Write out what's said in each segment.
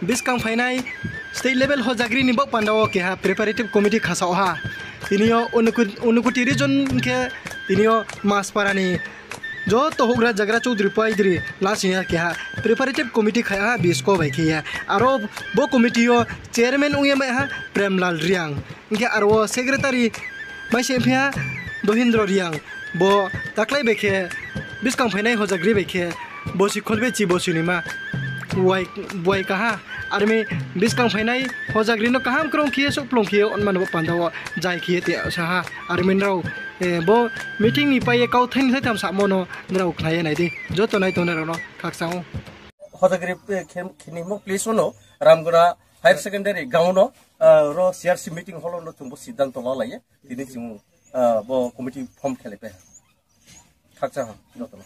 बिस्कां फाइनाय state level हो जाग्री निबो पांडाओ के हा प्रिपरेटिव कमिटी खासाओ हा तिनियो उनुकुटी रिजन के तिनियो मासपारानी जो तो होग्रा जगरा चौधरी पाइद्री लास्ट ईयर के हा प्रिपरेटिव कमिटी खाया बिस्को भाई है आरो बो कमिटियो चेयरमैन उंगे में हा प्रेमलाल रियांग इनके आरो सेक्रेटारी माइसेफिया दोहिंद्र रियांग बो ताकलाई बेखे बिस्कां फाइनाय हो जाग्री बेखे बोसी खोलबे ची बोसीनिमा वाई कहा आर्मी बिस्कां फाइनाय हो जाग्री न कहाम क्रम किए सो प्लंग किए अनमान पांडाव जाय किए ते साहा आर्मी राव बो मीटिंग नि पाए काउ थैन से थाम सामनो राव खनाय नायदि जो तो नाय तो न खाकसाउ हो जाग्री खिनिमो प्लेस नो रामगुरा हायर सेकेंडरी गाउनो रो सीआरसी मीटिंग हलो न तुमबो सिद्धांत ला लाये दिनि जों बो कमिटी फॉर्म खेलेपे खाकसा जो तो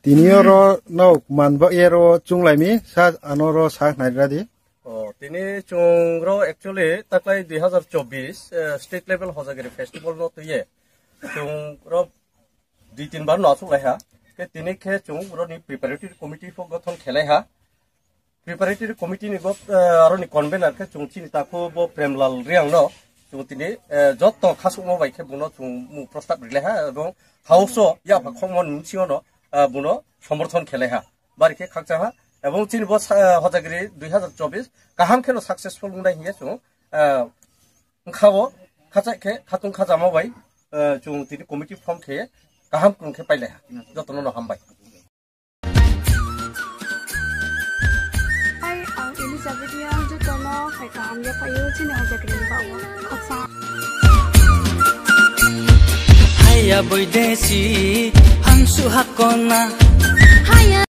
तिनियो रो नौ मानबो एरो चुंगलाइमी सा आनरो सा नाइरादि तिनि चुंग्रो एक्चुअली तकलाई 2024 स्टेट लेवल होजागिरि फेस्टिवल नो तुये चुंग्रो 2-3 बार नासु लाया के तिनि के चुंग्रो नि प्रिपरेटरी कमिटी फो गठन खेलाया प्रिपरेटरी कमिटी नि गत आरो नि कन्वेनर के चुंगची नि ताको बो प्रेमलाल रियांग नो चुंगतिनि जत खासुमो बाइखे बुनो चुंग मु प्रस्ताव रिलेहा एवं हाउसो या खमन मिसियो नो बुनो समर्थन खेलेहा बारिके खाकसाहा एवं चिन बस हजागिरि 2024 काहाम खेलो सक्सेसफुल मुंदाय हिया चुं खावो खाचाखे खातुं खाजामो बाय चुं तिनि कमिटी फॉर्म खे काहाम कुंखे पाइलेहा जतन न हामबाय हाय एलिजाबेथिया जतन खायका आमया पायो चिन हजागिरि बावो खाकसा हाया बैदेसी हांसु हाकना